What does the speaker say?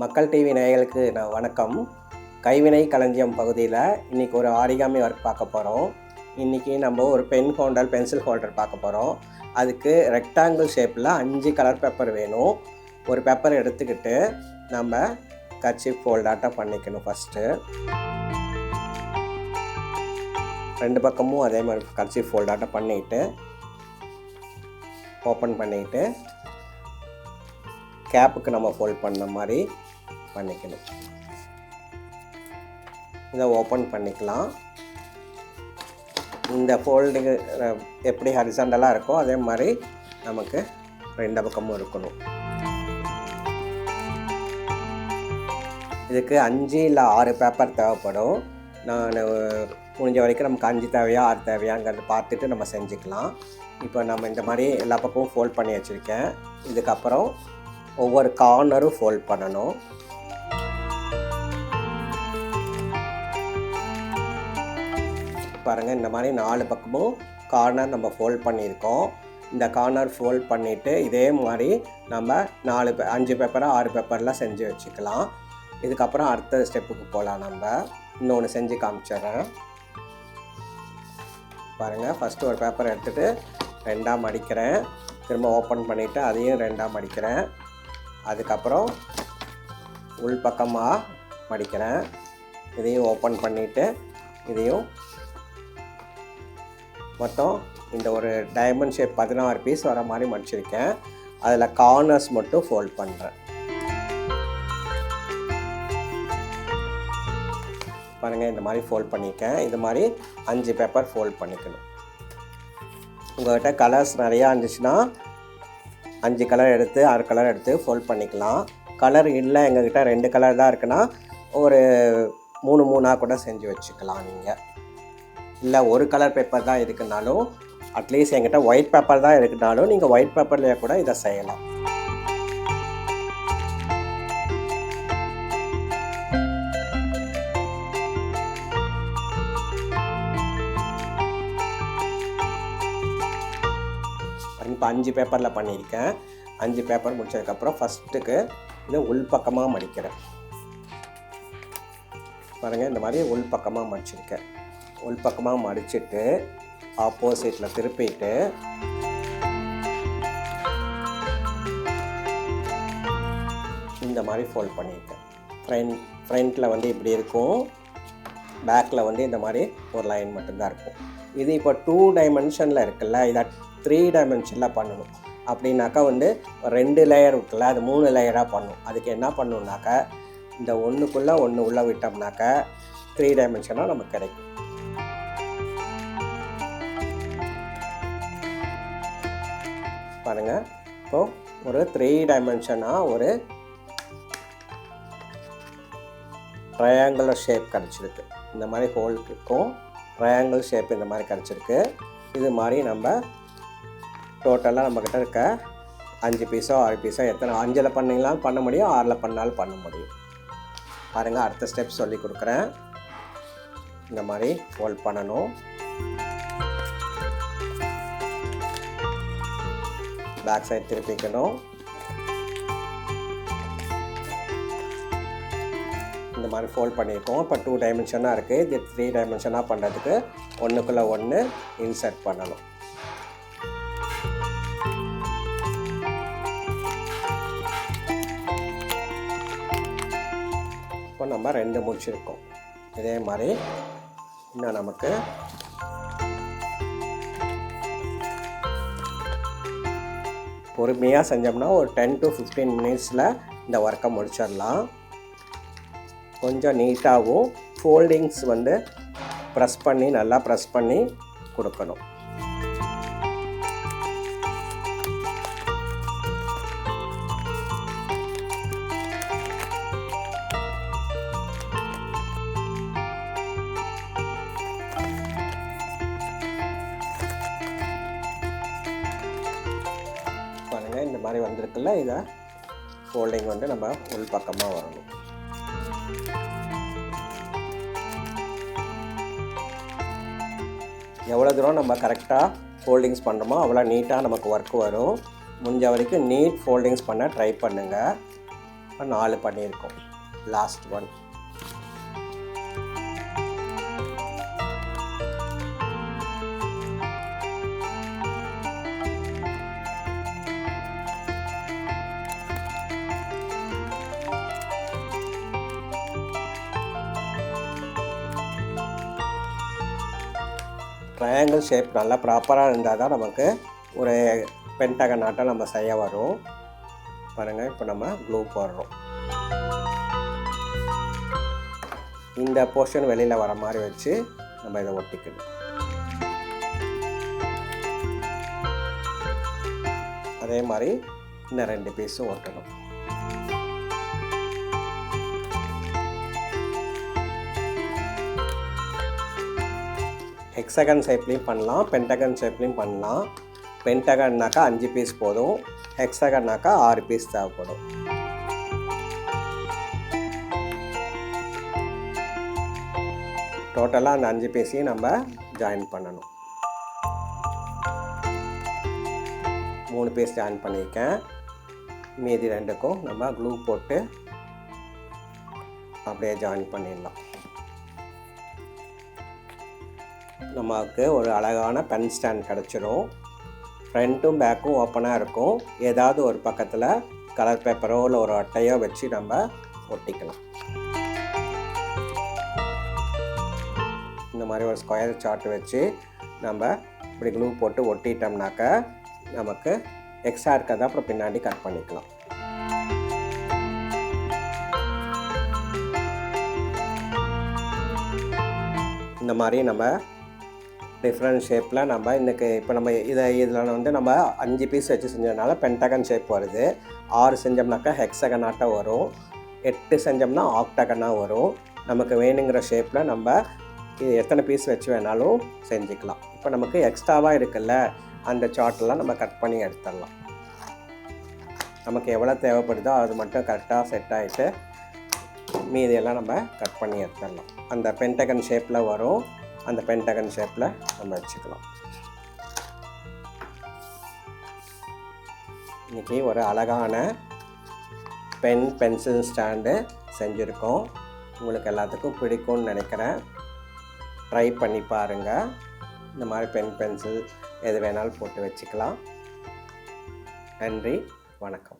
மக்கள் டிவி நேயர்களுக்கு நான் வணக்கம். கைவினை களஞ்சியம் பகுதியில் இன்றைக்கி ஒரு ஆரிகாமி ஒர்க் பார்க்க போகிறோம். இன்றைக்கி நம்ம ஒரு பென் ஹோல்டர், பென்சில் ஹோல்டர் பார்க்க போகிறோம். அதுக்கு ரெக்டாங்கிள் ஷேப்பில் 5 கலர் பேப்பர் வேணும். ஒரு பேப்பர் எடுத்துக்கிட்டு நம்ம கர்ச்சீஃப் ஃபோல்டாட்டம் பண்ணிக்கணும். ஃபஸ்ட்டு 2 பக்கமும் அதே மாதிரி கர்ச்சீஃப் ஃபோல்டாட்டம் பண்ணிவிட்டு ஓப்பன் பண்ணிவிட்டு கேப்புக்கு நம்ம ஃபோல்ட் பண்ண மாதிரி பண்ணிக்கணும். இதை ஓப்பன் பண்ணிக்கலாம். இந்த ஃபோல்டுக்கு எப்படி ஹரிசாண்டலாக இருக்கோ அதே மாதிரி நமக்கு 2 பக்கமும் இருக்கணும். இதுக்கு 5 இல்லை 6 பேப்பர் தேவைப்படும். நான் முடிஞ்ச வரைக்கும் நமக்கு 5 தேவையா 6 தேவையாங்கிறது பார்த்துட்டு நம்ம செஞ்சுக்கலாம். இப்போ நம்ம இந்த மாதிரி எல்லா பக்கமும் ஃபோல்ட் பண்ணி வச்சுருக்கேன். இதுக்கப்புறம் ஒவ்வொரு கார்னரும் ஃபோல்ட் பண்ணணும். பாருங்கள், இந்த மாதிரி 4 பக்கமும் கார்னர் நம்ம ஃபோல்ட் பண்ணியிருக்கோம். இந்த கார்னர் ஃபோல்ட் பண்ணிவிட்டு இதே மாதிரி நம்ம 5 பேப்பராக 6 பேப்பர்லாம் செஞ்சு வச்சுக்கலாம். இதுக்கப்புறம் அடுத்த ஸ்டெப்புக்கு போகலாம். நம்ம இன்னொன்று செஞ்சு காமிச்சிட்றேன். பாருங்கள், ஃபஸ்ட்டு ஒரு பேப்பர் எடுத்துகிட்டு 2ஆக மடிக்கிறேன். திரும்ப ஓப்பன் பண்ணிவிட்டு அதையும் 2ஆக மடிக்கிறேன். அதுக்கப்புறம் உள் பக்கமாக மடிக்கிறேன். இதையும் ஓப்பன் பண்ணிவிட்டு இதையும் மொத்தம் இந்த ஒரு டைமண்ட் ஷேப் 16 பீஸ் வர மாதிரி மடிச்சிருக்கேன். அதில் கார்னர்ஸ் மட்டும் ஃபோல்ட் பண்ணுறேன். பாருங்கள், இந்த மாதிரி ஃபோல்ட் பண்ணியிருக்கேன். இது மாதிரி 5 பேப்பர் ஃபோல்ட் பண்ணிக்கணும். உங்கள்கிட்ட கலர்ஸ் நிறையா இருந்துச்சுன்னா 5 கலர் எடுத்து 6 கலர் எடுத்து ஃபோல்ட் பண்ணிக்கலாம். கலர் இல்லை, எங்ககிட்ட 2 கலர் தான் இருக்குன்னா ஒரு 3 கூட செஞ்சு வச்சுக்கலாம். நீங்கள் இல்லை ஒரு கலர் பேப்பர் தான் இருக்குனாலும், அட்லீஸ்ட் எங்கிட்ட ஒயிட் பேப்பர் தான் இருக்குனாலும் நீங்கள் ஒயிட் பேப்பர்லேயே கூட இதை செய்யலாம். இப்போ 5 பேப்பரில் பண்ணியிருக்கேன். 5 பேப்பர் முடிச்சதுக்கப்புறம் ஃபஸ்ட்டுக்கு இதை உள் பக்கமாக மடிக்கிறேன். பாருங்கள், இந்த மாதிரி உள் பக்கமாக மடிச்சிருக்கேன். உள் பக்கமாக மடிச்சுட்டு ஆப்போசிட்டில் திருப்பிட்டு இந்த மாதிரி ஃபோல்ட் பண்ணியிருக்கேன். ஃப்ரண்ட்டில் வந்து இப்படி இருக்கும், பேக்கில் வந்து இந்த மாதிரி ஒரு லைன் மட்டும்தான் இருக்கும். இது இப்போ 2 டைமென்ஷனில் இருக்குல்ல, இதை 3 டைமென்ஷனில் பண்ணணும். அப்படின்னாக்கா வந்து 2 லேயர் இருக்குல்ல, அது 3 லேயராக பண்ணணும். அதுக்கு என்ன பண்ணணுன்னாக்கா இந்த ஒன்றுக்குள்ளே ஒன்று உள்ளே விட்டோம்னாக்கா 3 டைமென்ஷனாக நமக்கு கிடைக்கும். பாருங்கள், இப்போது ஒரு 3 டைமென்ஷனாக ஒரு ட்ரையாங்குலர் ஷேப் கிடச்சிருக்கு. இந்த மாதிரி ஹோல்க்கும் ட்ரையாங்கிள் ஷேப் இந்த மாதிரி கிடச்சிருக்கு. இது மாதிரி நம்ம டோட்டலாக நம்மக்கிட்ட இருக்க 5 பீஸோ 6 பீஸோ எத்தனை 5இல் பண்ணிங்களாலும் பண்ண முடியும், 6இல் பண்ணாலும் பண்ண முடியும். பாருங்கள், அடுத்த ஸ்டெப் சொல்லி கொடுக்குறேன். இந்த மாதிரி ஃபோல்ட் பண்ணணும். பேக் சைட் திருப்பிக்கணும். இந்த மாதிரி ஃபோல்ட் பண்ணியிருக்கோம். இப்போ 2 டைமென்ஷனாக இருக்குது. இது 3 டைமென்ஷனாக பண்ணுறதுக்கு ஒன்றுக்குள்ளே ஒன்று இன்சர்ட் பண்ணணும். இப்போ நம்ம 2 முடிச்சிருக்கோம். இதே மாதிரி இன்னும் நமக்கு பொறுமையாக செஞ்சோம்னா ஒரு 10 to 15 மினிட்ஸில் இந்த ஒர்க்கை முடிச்சிடலாம். கொஞ்சம் நீட்டாகவும் ஃபோல்டிங்ஸ் வந்து நல்லா ப்ரெஸ் பண்ணி கொடுக்கணும். பாருங்கள், இந்த மாதிரி வந்திருக்குல்ல, இதை ஃபோல்டிங் வந்து நம்ம உள் பக்கமாக வரணும். எவ்வளோ தூரம் நம்ம கரெக்டாக ஃபோல்டிங்ஸ் பண்ணுறோமோ அவ்வளோ நீட்டாக நமக்கு ஒர்க் வரும். முடிஞ்ச வரைக்கும் நீட் ஃபோல்டிங்ஸ் பண்ண ட்ரை பண்ணுங்கள். 4 பண்ணியிருக்கோம். Last one. ட்ரையாங்கிள் ஷேப் நல்லா ப்ராப்பராக இருந்தால் தான் நமக்கு ஒரு பென்டகன் ஆட்டம் நம்ம செய்ய வரும். பாருங்கள், இப்போ நம்ம க்ளூ போடுறோம். இந்த போர்ஷன் வெளியில் வர மாதிரி வச்சு நம்ம இதை ஒட்டிக்கணும். அதே மாதிரி இன்னும் 2 பீஸும் ஒட்டணும். ஹெக்ஸகன் ஷேப்லேயும் பண்ணலாம், பென்டகன் ஷேப்லேயும் பண்ணலாம். பென்டகன்னாக்கா 5 பீஸ் போதும், ஹெக்ஸகன்னாக்கா 6 பீஸ் தேவைப்படும். டோட்டலாக அந்த 5 பீஸையும் நம்ம ஜாயின் பண்ணணும். 3 பீஸ் ஜாயின் பண்ணியிருக்கேன். மீதி 2க்கும் நம்ம க்ளூ போட்டு அப்படியே ஜாயின் பண்ணிடலாம். நமக்கு ஒரு அழகான பென் ஸ்டாண்ட் கிடச்சிரும். ஃப்ரண்ட்டும் பேக்கும் ஓப்பனாக இருக்கும். ஏதாவது ஒரு பக்கத்தில் கலர் பேப்பரோ இல்லை ஒரு அட்டையோ வச்சு நம்ம ஒட்டிக்கலாம். இந்த மாதிரி ஒரு ஸ்கொயர் சார்ட் வச்சு நம்ம இப்படி க்ளூ போட்டு ஒட்டிட்டோம்னாக்க நமக்கு எக்ஸ்ட்ரா இருக்கிறத அப்புறம் பின்னாடி கட் பண்ணிக்கலாம். இந்த மாதிரி நம்ம டிஃப்ரெண்ட் ஷேப்பில் நம்ம இன்றைக்கி இப்போ நம்ம இதில் வந்து நம்ம 5 பீஸ் வச்சு செஞ்சதுனால பென்டகன் ஷேப் வருது. 6 செஞ்சோம்னாக்கா ஹெக்ஸகனாட்டாக வரும். 8 செஞ்சோம்னா ஆக்டகனாக வரும். நமக்கு வேணுங்கிற ஷேப்பில் நம்ம இது எத்தனை பீஸ் வச்சு வேணாலும் செஞ்சுக்கலாம். இப்போ நமக்கு எக்ஸ்ட்ராவாக இருக்குல்ல, அந்த சார்ட்டெலாம் நம்ம கட் பண்ணி எடுத்துடலாம். நமக்கு எவ்வளோ தேவைப்படுதோ அது மட்டும் கரெக்டாக செட் ஆகிட்டு மீதியெல்லாம் நம்ம கட் பண்ணி எடுத்துடலாம். அந்த பென்டகன் ஷேப்பில் வரும். அந்த பென்டகன் ஷேப்பில் நம்ம வச்சுக்கலாம். இன்றைக்கி ஒரு அழகான பென்சில் ஸ்டாண்டு செஞ்சுருக்கோம். உங்களுக்கு எல்லாத்துக்கும் பிடிக்கும்னு நினைக்கிறேன். ட்ரை பண்ணி பாருங்கள். இந்த மாதிரி பென்சில் எது வேணாலும் போட்டு வச்சுக்கலாம். நன்றி, வணக்கம்.